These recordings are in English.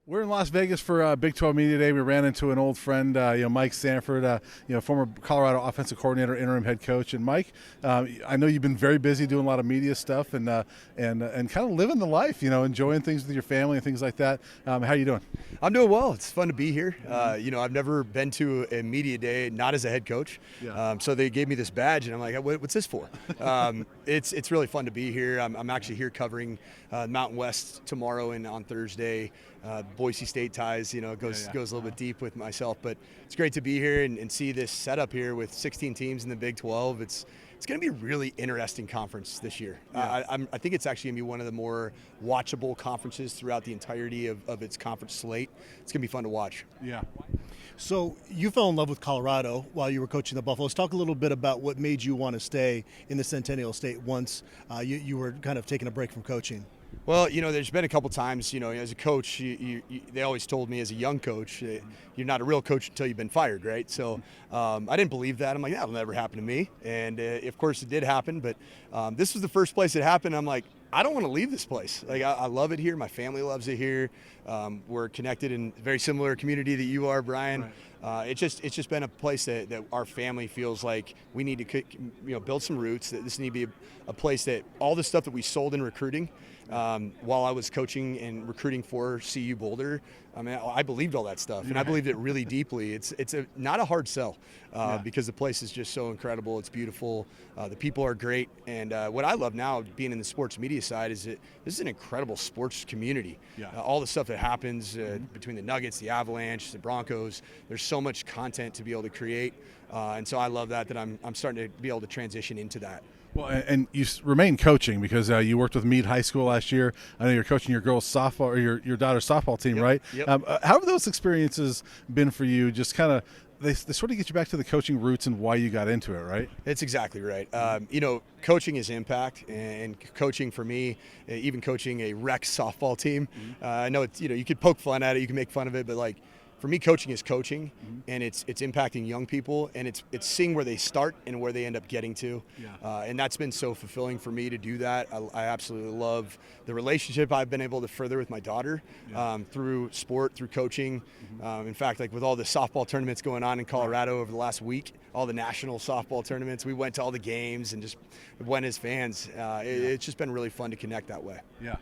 We're in Las Vegas for Big 12 Media Day. We ran into an old friend, Mike Sanford, former Colorado offensive coordinator, interim head coach. And Mike, I know you've been very busy doing a lot of media stuff and kind of living the life, enjoying things with your family and things like that. How are you doing? I'm doing well. It's fun to be here. I've never been to a media day, not as a head coach. Yeah. So they gave me this badge, and I'm like, what's this for? It's really fun to be here. I'm actually here covering Mountain West tomorrow and on Thursday. Boise State ties, goes a little bit deep with myself, but it's great to be here and see this setup here with 16 teams in the Big 12. It's going to be a really interesting conference this year. Yeah. I think it's actually going to be one of the more watchable conferences throughout the entirety of its conference slate. It's going to be fun to watch. Yeah. So you fell in love with Colorado while you were coaching the Buffaloes. Talk a little bit about what made you want to stay in the Centennial State once you were kind of taking a break from coaching. Well, there's been a couple times, as a coach, they always told me as a young coach, you're not a real coach until you've been fired, right? So I didn't believe that. I'm like, that'll never happen to me. And of course it did happen, but this was the first place it happened. I'm like, I don't want to leave this place. Like, I love it here. My family loves it here. We're connected in a very similar community that you are, Brian. Right. It's just been a place that our family feels like we need to build some roots. That this need to be a place that all the stuff that we sold in recruiting while I was coaching and recruiting for CU Boulder, I believed all that stuff, and I believed it really deeply. It's not a hard sell because the place is just so incredible. It's beautiful. The people are great, and what I love now, being in the sports media side, is that this is an incredible sports community. Yeah. All the stuff that happens between the Nuggets, the Avalanche, the Broncos, there's so much content to be able to create, and so I love that I'm starting to be able to transition into that. Well, and you remain coaching because you worked with Meade High School last year. I know you're coaching your girls' softball or your daughter's softball team, Yep. right? Yep. How have those experiences been for you? Just kind of they sort of get you back to the coaching roots and why you got into it, right? It's exactly right. Coaching is impact, and coaching for me, even coaching a rec softball team, I know it's you could poke fun at it, you can make fun of it, but like, for me, coaching is coaching, and it's impacting young people, and it's seeing where they start and where they end up getting to. Yeah. And that's been so fulfilling for me to do that. I absolutely love the relationship I've been able to further with my daughter through sport, through coaching. In fact, like with all the softball tournaments going on in Colorado over the last week, all the national softball tournaments, we went to all the games and just went as fans. It's just been really fun to connect that way. Yeah.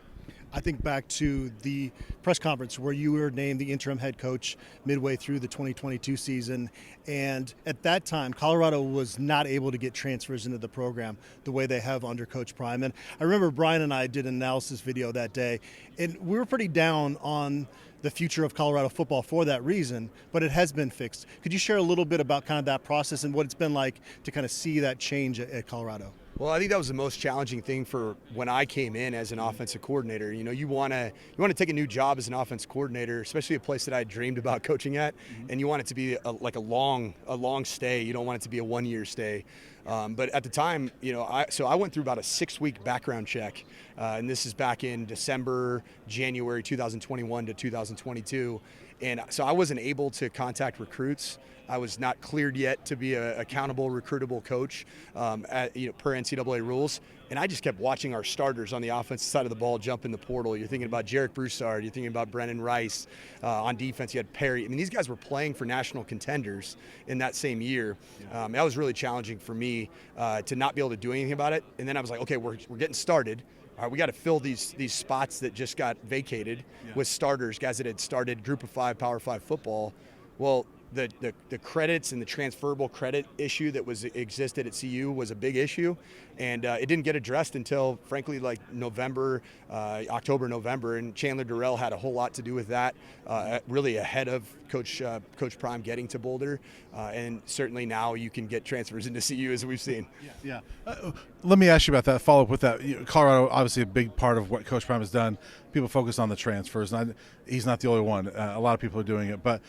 I think back to the press conference where you were named the interim head coach midway through the 2022 season. And at that time, Colorado was not able to get transfers into the program the way they have under Coach Prime. And I remember Brian and I did an analysis video that day, and we were pretty down on the future of Colorado football for that reason, but it has been fixed. Could you share a little bit about kind of that process and what it's been like to kind of see that change at Colorado? Well, I think that was the most challenging thing for when I came in as an offensive coordinator. You want to take a new job as an offensive coordinator, especially a place that I dreamed about coaching at, and you want it to be a long stay. You don't want it to be a 1-year stay. But at the time, I went through about a 6-week background check, and this is back in January 2021 to 2022. And so I wasn't able to contact recruits. I was not cleared yet to be an accountable, recruitable coach per NCAA rules. And I just kept watching our starters on the offensive side of the ball jump in the portal. You're thinking about Jarek Broussard. You're thinking about Brennan Rice. On defense, you had Perry. These guys were playing for national contenders in that same year. That was really challenging for me to not be able to do anything about it. And then I was like, okay, we're getting started. All right, we got to fill these spots that just got vacated with starters, guys that had started Group of 5, Power 5 football. Well, the credits and the transferable credit issue that existed at CU was a big issue, and it didn't get addressed until, frankly, like October, November, and Chandler Durrell had a whole lot to do with that, really ahead of Coach Prime getting to Boulder, and certainly now you can get transfers into CU as we've seen. Yeah. Let me ask you about that, follow up with that. Colorado, obviously a big part of what Coach Prime has done. People focus on the transfers, and he's not the only one. A lot of people are doing it. But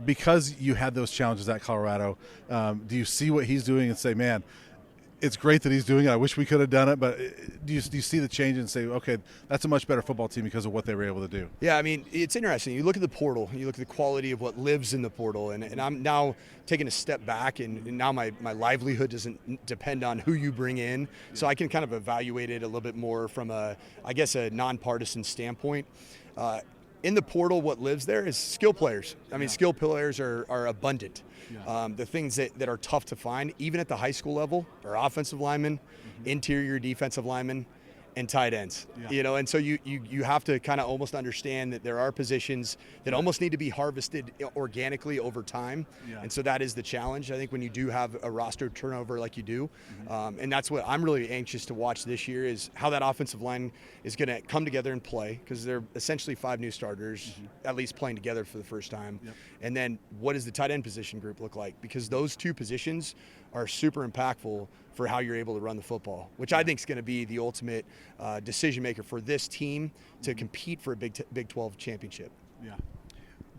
because you had those challenges at Colorado, do you see what he's doing and say, man, it's great that he's doing it. I wish we could have done it. But do you see the change and say, okay, that's a much better football team because of what they were able to do? Yeah, it's interesting. You look at the portal, you look at the quality of what lives in the portal, and I'm now taking a step back, and now my livelihood doesn't depend on who you bring in, so I can kind of evaluate it a little bit more from a nonpartisan standpoint. in the portal, what lives there is skill players. I mean, skill players are abundant. The things that are tough to find, even at the high school level, are offensive linemen, interior defensive linemen, and tight ends. And so you have to kind of almost understand that there are positions that almost need to be harvested organically over time. And so that is the challenge, I think, when you do have a roster turnover like you do. And that's what I'm really anxious to watch this year, is how that offensive line is going to come together and play, because they're essentially 5 new starters, at least playing together for the first time. And then what does the tight end position group look like? Because those 2 positions are super impactful for how you're able to run the football, which I think is going to be the ultimate decision maker for this team to compete for a Big 12 championship.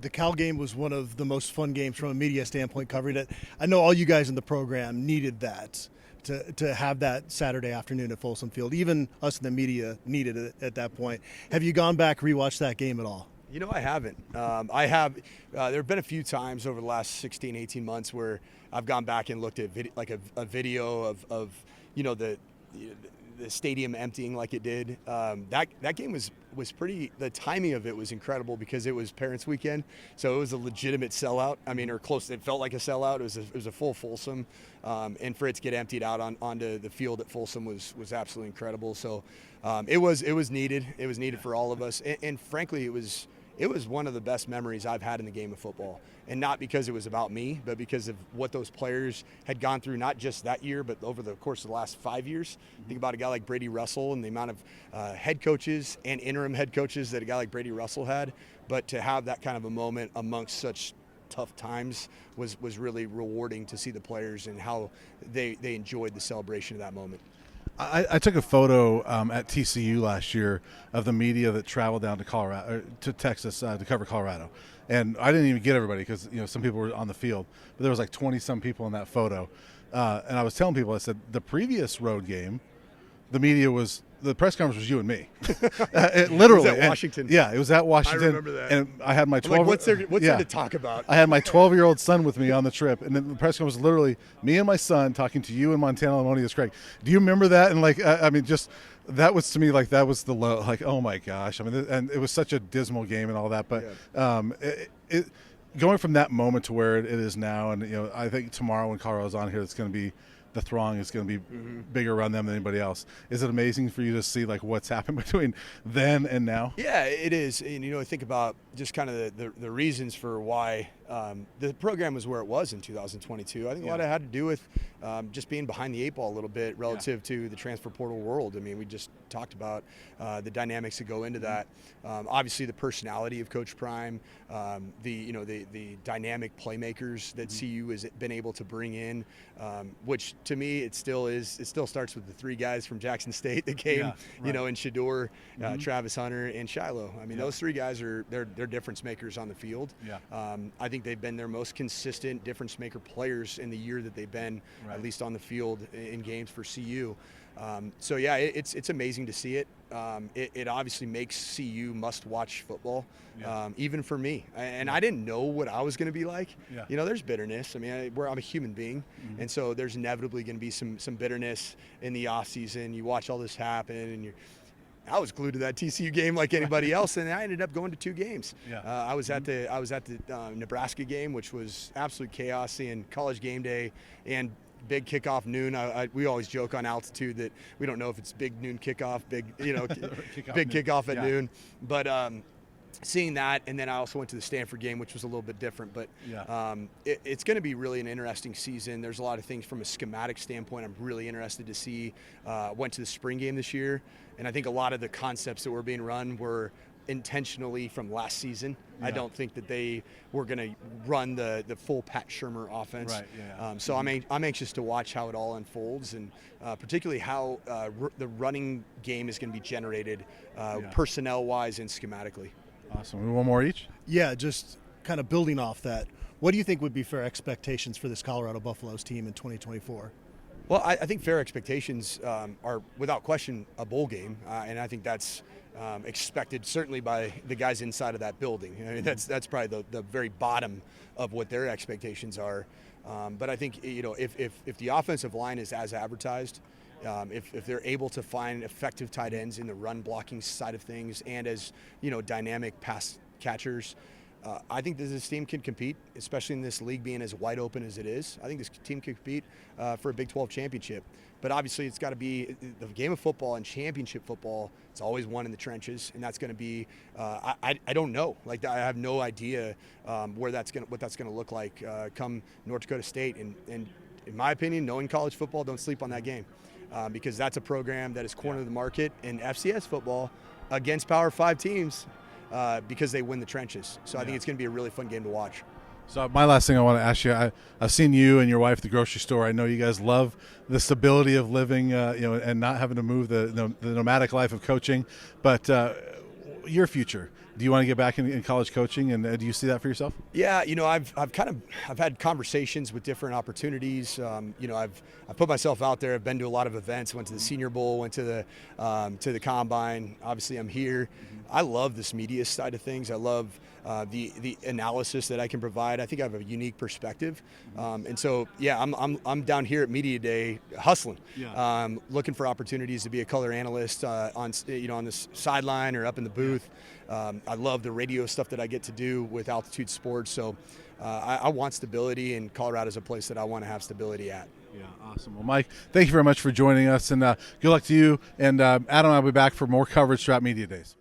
The Cal game was one of the most fun games from a media standpoint covering it. I know all you guys in the program needed that, to have that Saturday afternoon at Folsom Field. Even us in the media needed it at that point. Have you gone back, rewatched that game at all? I haven't. I have. There have been a few times over the last 16, 18 months where I've gone back and looked at a video of the stadium emptying like it did. That game was pretty. The timing of it was incredible because it was Parents' Weekend, so it was a legitimate sellout. I mean, or close. It felt like a sellout. It was a full Folsom, and for it to get emptied out onto the field at Folsom was absolutely incredible. So it was needed. It was needed for all of us, and frankly, it was one of the best memories I've had in the game of football. And not because it was about me, but because of what those players had gone through, not just that year, but over the course of the last 5 years. Think about a guy like Brady Russell and the amount of head coaches and interim head coaches that a guy like Brady Russell had. But to have that kind of a moment amongst such tough times was really rewarding to see the players and how they enjoyed the celebration of that moment. I took a photo at TCU last year of the media that traveled down to Colorado, to Texas, to cover Colorado, and I didn't even get everybody because some people were on the field, but there was like 20-some people in that photo, and I was telling people, I said the previous road game, the press conference was you and me. Literally. It was at Washington. It was at Washington. I remember that. And I had my 12. Like, what's there to talk about? I had my 12-year-old son with me on the trip, and then the press conference was literally me and my son talking to you and Montana Lamonius Craig. Do you remember that? And just that was to me like that was the low. Like, oh my gosh! I mean, and it was such a dismal game and all that. But going from that moment to where it is now, and I think tomorrow when Colorado's on here, it's going to be. The throng is going to be bigger around them than anybody else. Is it amazing for you to see like what's happened between then and now? Yeah, it is. And I think about just kind of the reasons for why the program was where it was in 2022. I think a lot of it had to do with just being behind the 8 ball a little bit relative to the transfer portal world. I mean, we just talked about the dynamics that go into that. Obviously, the personality of Coach Prime, the dynamic playmakers that CU has been able to bring in, which to me it still starts with the 3 guys from Jackson State that came, in Shador, Travis Hunter, and Shiloh. I mean, those 3 guys they're difference makers on the field. I think they've been their most consistent difference maker players in the year that they've been at least on the field in games for CU. It's amazing to see it. It obviously makes CU must-watch football, even for me. And I didn't know what I was going to be like. There's bitterness. I mean, I'm a human being, and so there's inevitably going to be some bitterness in the off season. You watch all this happen, and I was glued to that TCU game like anybody else, and I ended up going to 2 games. I was at the Nebraska game, which was absolute chaos, seeing College Game Day and big kickoff noon. We always joke on altitude that we don't know if it's big noon kickoff, big kickoff at noon. But seeing that, and then I also went to the Sanford game, which was a little bit different. But it's going to be really an interesting season. There's a lot of things from a schematic standpoint I'm really interested to see. Went to the spring game this year, and I think a lot of the concepts that were being run were intentionally from last season. I don't think that they were going to run the full Pat Shurmur offense. So I'm anxious to watch how it all unfolds, and particularly how the running game is going to be generated personnel-wise and schematically. Awesome. One more each? Yeah, just kind of building off that. What do you think would be fair expectations for this Colorado Buffaloes team in 2024? Well, I think fair expectations are without question a bowl game, and I think that's expected certainly by the guys inside of that building. I mean, that's probably the very bottom of what their expectations are. But I think if the offensive line is as advertised, if they're able to find effective tight ends in the run blocking side of things, and as dynamic pass catchers. I think that this team can compete, especially in this league being as wide open as it is. I think this team can compete for a Big 12 championship. But obviously, it's got to be the game of football and championship football. It's always won in the trenches, and that's going to be. I don't know. Like, I have no idea what that's going to look like come North Dakota State. And in my opinion, knowing college football, don't sleep on that game because that's a program that is cornered the market in FCS football against Power 5 teams. Because they win the trenches. So I think it's going to be a really fun game to watch. So my last thing I want to ask you, I've seen you and your wife at the grocery store. I know you guys love the stability of living, and not having to move the nomadic life of coaching. But your future, do you want to get back in college coaching, and do you see that for yourself? Yeah, I've had conversations with different opportunities. I've put myself out there. I've been to a lot of events. Went to the Senior Bowl. Went to the Combine. Obviously, I'm here. I love this media side of things. I love the analysis that I can provide. I think I have a unique perspective, and so I'm down here at Media Day hustling, looking for opportunities to be a color analyst on the sideline or up in the booth. I love the radio stuff that I get to do with Altitude Sports. So I want stability, and Colorado is a place that I want to have stability at. Yeah, awesome. Well, Mike, thank you very much for joining us, and good luck to you. And Adam and I will be back for more coverage throughout Media Days.